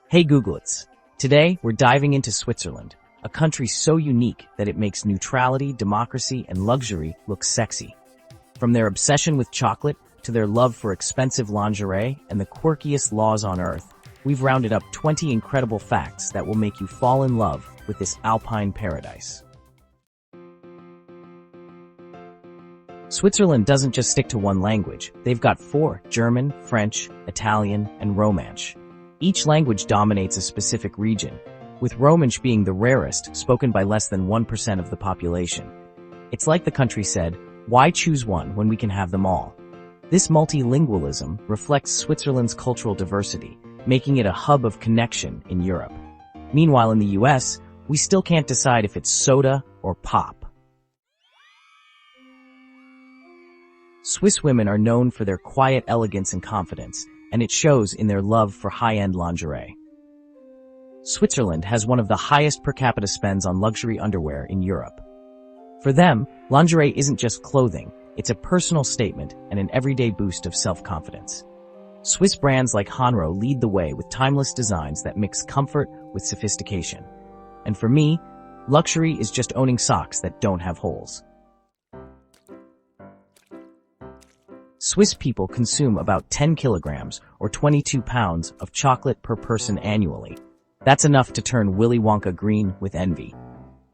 Hey Googlets! Today, we're diving into Switzerland, a country so unique that it makes neutrality, democracy, and luxury look sexy. From their obsession with chocolate to their love for expensive lingerie and the quirkiest laws on earth, we've rounded up 20 incredible facts that will make you fall in love with this Alpine paradise. Switzerland doesn't just stick to one language. They've got 4: German, French, Italian, and Romansh. Each language dominates a specific region, with Romansh being the rarest, spoken by less than 1% of the population. It's like the country said, why choose one when we can have them all? This multilingualism reflects Switzerland's cultural diversity, making it a hub of connection in Europe. Meanwhile, in the US, we still can't decide if it's soda or pop. Swiss women are known for their quiet elegance and confidence, and it shows in their love for high-end lingerie. Switzerland has one of the highest per capita spends on luxury underwear in Europe. For them, lingerie isn't just clothing, it's a personal statement and an everyday boost of self-confidence. Swiss brands like Honro lead the way with timeless designs that mix comfort with sophistication. And for me, luxury is just owning socks that don't have holes. Swiss people consume about 10 kilograms or 22 pounds of chocolate per person annually. That's enough to turn Willy Wonka green with envy.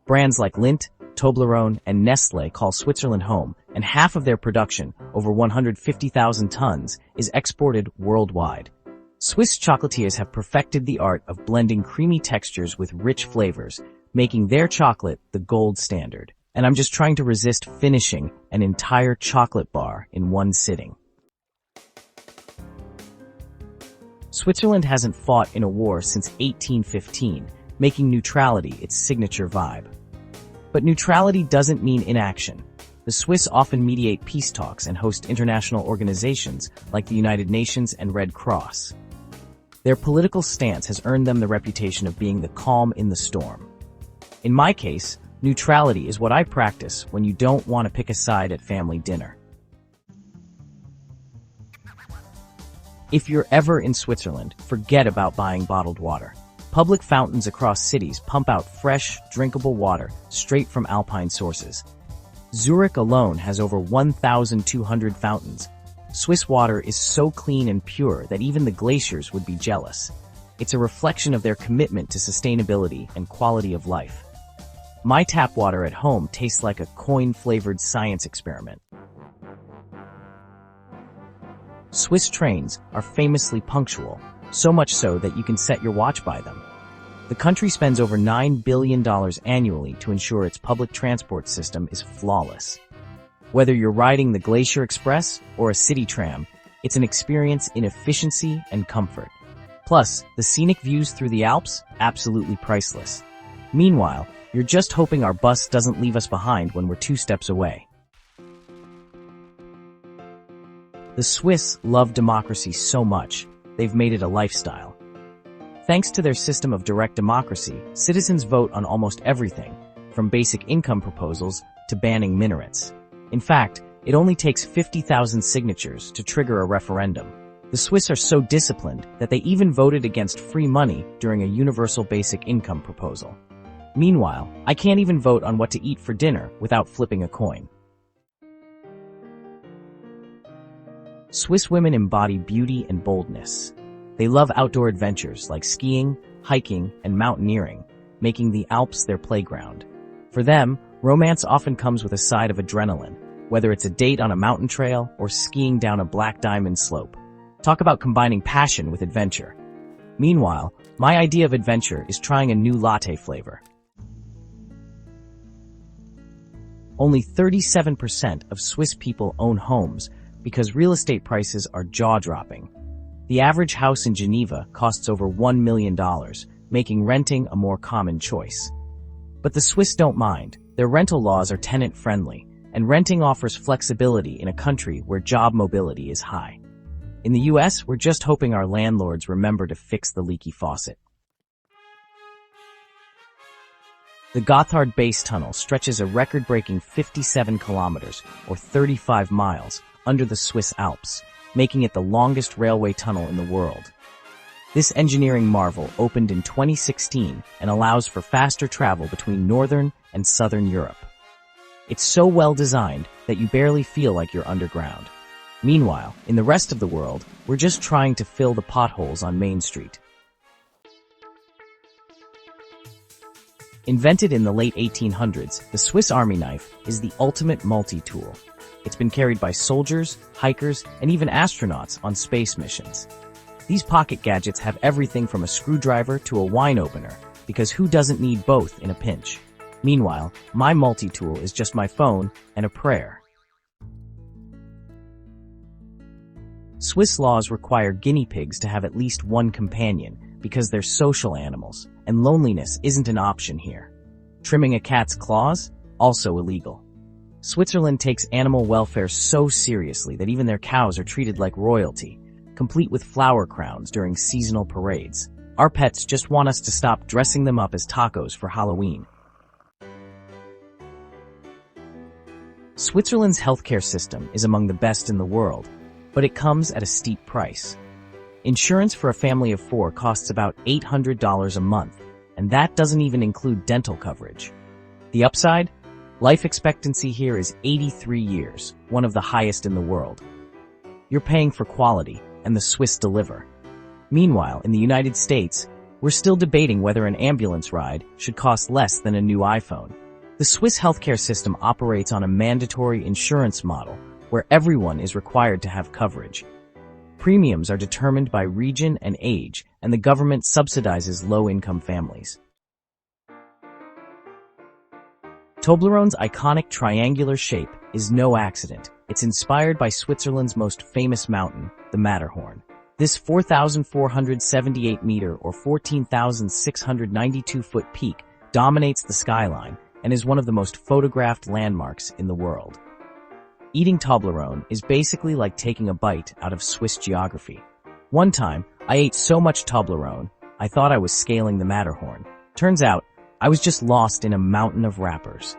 Brands like Lindt, Toblerone, and Nestlé call Switzerland home, and half of their production, over 150,000 tons, is exported worldwide. Swiss chocolatiers have perfected the art of blending creamy textures with rich flavors, making their chocolate the gold standard. And I'm just trying to resist finishing an entire chocolate bar in one sitting. Switzerland hasn't fought in a war since 1815, making neutrality its signature vibe. But neutrality doesn't mean inaction. The Swiss often mediate peace talks and host international organizations like the United Nations and Red Cross. Their political stance has earned them the reputation of being the calm in the storm. In my case, neutrality is what I practice when you don't want to pick a side at family dinner. If you're ever in Switzerland, forget about buying bottled water. Public fountains across cities pump out fresh, drinkable water straight from Alpine sources. Zurich alone has over 1,200 fountains. Swiss water is so clean and pure that even the glaciers would be jealous. It's a reflection of their commitment to sustainability and quality of life. My tap water at home tastes like a coin-flavored science experiment. Swiss trains are famously punctual, so much so that you can set your watch by them. The country spends over $9 billion annually to ensure its public transport system is flawless. Whether you're riding the Glacier Express or a city tram, it's an experience in efficiency and comfort. Plus, the scenic views through the Alps, absolutely priceless. Meanwhile, you're just hoping our bus doesn't leave us behind when we're 2 steps away. The Swiss love democracy so much, they've made it a lifestyle. Thanks to their system of direct democracy, citizens vote on almost everything, from basic income proposals to banning minarets. In fact, it only takes 50,000 signatures to trigger a referendum. The Swiss are so disciplined that they even voted against free money during a universal basic income proposal. Meanwhile, I can't even vote on what to eat for dinner without flipping a coin. Swiss women embody beauty and boldness. They love outdoor adventures like skiing, hiking, and mountaineering, making the Alps their playground. For them, romance often comes with a side of adrenaline, whether it's a date on a mountain trail or skiing down a black diamond slope. Talk about combining passion with adventure. Meanwhile, my idea of adventure is trying a new latte flavor. Only 37% of Swiss people own homes because real estate prices are jaw-dropping. The average house in Geneva costs over $1 million, making renting a more common choice. But the Swiss don't mind. Their rental laws are tenant-friendly, and renting offers flexibility in a country where job mobility is high. In the US, we're just hoping our landlords remember to fix the leaky faucet. The Gotthard Base Tunnel stretches a record-breaking 57 kilometers, or 35 miles, under the Swiss Alps, making it the longest railway tunnel in the world. This engineering marvel opened in 2016 and allows for faster travel between northern and southern Europe. It's so well designed that you barely feel like you're underground. Meanwhile, in the rest of the world, we're just trying to fill the potholes on Main Street. Invented in the late 1800s, the Swiss Army knife is the ultimate multi-tool. It's been carried by soldiers, hikers, and even astronauts on space missions. These pocket gadgets have everything from a screwdriver to a wine opener, because who doesn't need both in a pinch? Meanwhile, my multi-tool is just my phone and a prayer. Swiss laws require guinea pigs to have at least one companion because they're social animals, and loneliness isn't an option here. Trimming a cat's claws? Also illegal. Switzerland takes animal welfare so seriously that even their cows are treated like royalty, complete with flower crowns during seasonal parades. Our pets just want us to stop dressing them up as tacos for Halloween. Switzerland's healthcare system is among the best in the world, but it comes at a steep price. Insurance for a family of 4 costs about $800 a month, and that doesn't even include dental coverage. The upside? Life expectancy here is 83 years, one of the highest in the world. You're paying for quality, and the Swiss deliver. Meanwhile, in the United States, we're still debating whether an ambulance ride should cost less than a new iPhone. The Swiss healthcare system operates on a mandatory insurance model, where everyone is required to have coverage. Premiums are determined by region and age, and the government subsidizes low-income families. Toblerone's iconic triangular shape is no accident. It's inspired by Switzerland's most famous mountain, the Matterhorn. This 4,478-meter or 14,692-foot peak dominates the skyline and is one of the most photographed landmarks in the world. Eating Toblerone is basically like taking a bite out of Swiss geography. One time, I ate so much Toblerone, I thought I was scaling the Matterhorn. Turns out, I was just lost in a mountain of wrappers.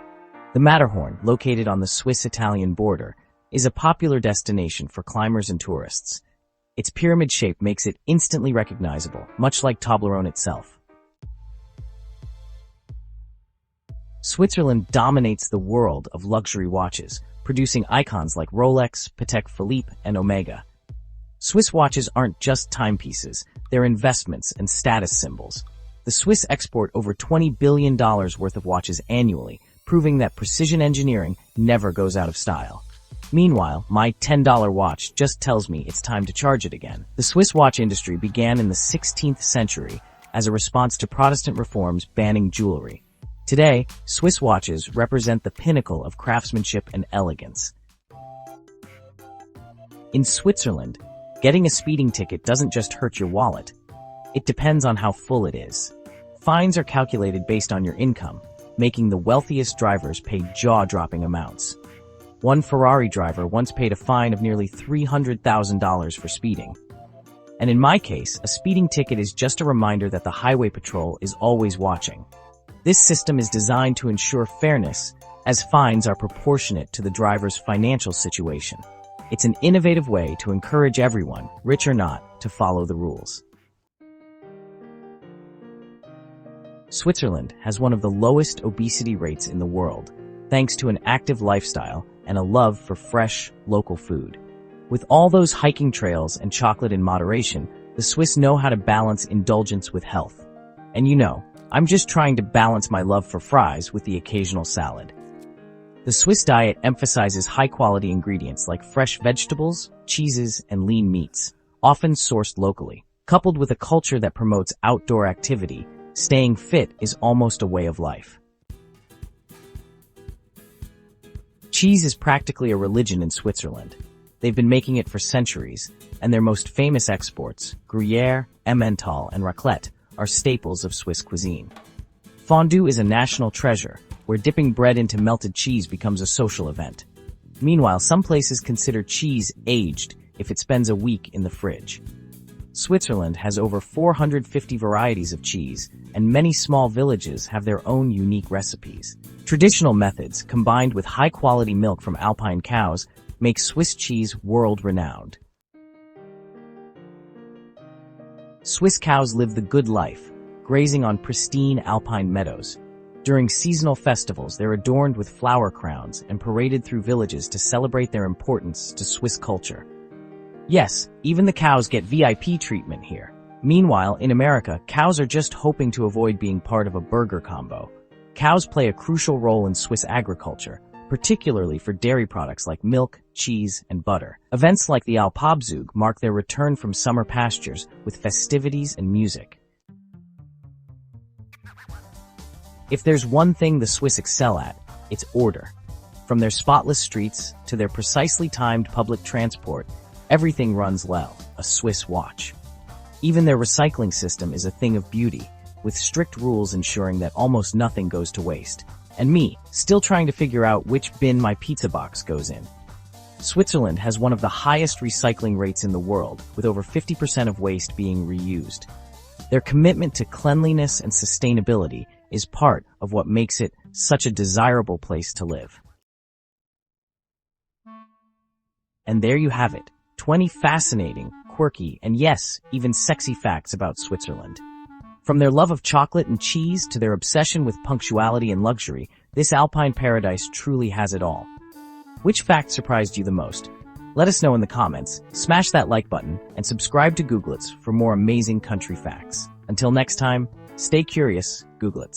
The Matterhorn, located on the Swiss-Italian border, is a popular destination for climbers and tourists. Its pyramid shape makes it instantly recognizable, much like Toblerone itself. Switzerland dominates the world of luxury watches, producing icons like Rolex, Patek Philippe, and Omega. Swiss watches aren't just timepieces, they're investments and status symbols. The Swiss export over $20 billion worth of watches annually, proving that precision engineering never goes out of style. Meanwhile, my $10 watch just tells me it's time to charge it again. The Swiss watch industry began in the 16th century as a response to Protestant reforms banning jewelry. Today, Swiss watches represent the pinnacle of craftsmanship and elegance. In Switzerland, getting a speeding ticket doesn't just hurt your wallet. It depends on how full it is. Fines are calculated based on your income, making the wealthiest drivers pay jaw-dropping amounts. One Ferrari driver once paid a fine of nearly $300,000 for speeding. And in my case, a speeding ticket is just a reminder that the highway patrol is always watching. This system is designed to ensure fairness, as fines are proportionate to the driver's financial situation. It's an innovative way to encourage everyone, rich or not, to follow the rules. Switzerland has one of the lowest obesity rates in the world, thanks to an active lifestyle and a love for fresh, local food. With all those hiking trails and chocolate in moderation, the Swiss know how to balance indulgence with health. And you know, I'm just trying to balance my love for fries with the occasional salad. The Swiss diet emphasizes high-quality ingredients like fresh vegetables, cheeses, and lean meats, often sourced locally. Coupled with a culture that promotes outdoor activity, staying fit is almost a way of life. Cheese is practically a religion in Switzerland. They've been making it for centuries, and their most famous exports, Gruyere, Emmental, and raclette, are staples of Swiss cuisine. Fondue is a national treasure, where dipping bread into melted cheese becomes a social event. Meanwhile, some places consider cheese aged if it spends a week in the fridge. Switzerland has over 450 varieties of cheese, and many small villages have their own unique recipes. Traditional methods, combined with high-quality milk from Alpine cows, make Swiss cheese world-renowned. Swiss cows live the good life, grazing on pristine alpine meadows. During seasonal festivals, they're adorned with flower crowns and paraded through villages to celebrate their importance to Swiss culture. Yes, even the cows get VIP treatment here. Meanwhile, in America, cows are just hoping to avoid being part of a burger combo. Cows play a crucial role in Swiss agriculture, particularly for dairy products like milk, cheese, and butter. Events like the Alpabzug mark their return from summer pastures with festivities and music. If there's one thing the Swiss excel at, it's order. From their spotless streets to their precisely timed public transport, everything runs well, a Swiss watch. Even their recycling system is a thing of beauty, with strict rules ensuring that almost nothing goes to waste. And me, still trying to figure out which bin my pizza box goes in. Switzerland has one of the highest recycling rates in the world, with over 50% of waste being reused. Their commitment to cleanliness and sustainability is part of what makes it such a desirable place to live. And there you have it, 20 fascinating, quirky, and yes, even sexy facts about Switzerland. From their love of chocolate and cheese to their obsession with punctuality and luxury, this alpine paradise truly has it all. Which fact surprised you the most? Let us know in the comments, smash that like button, and subscribe to Googlets for more amazing country facts. Until next time, stay curious, Googlets.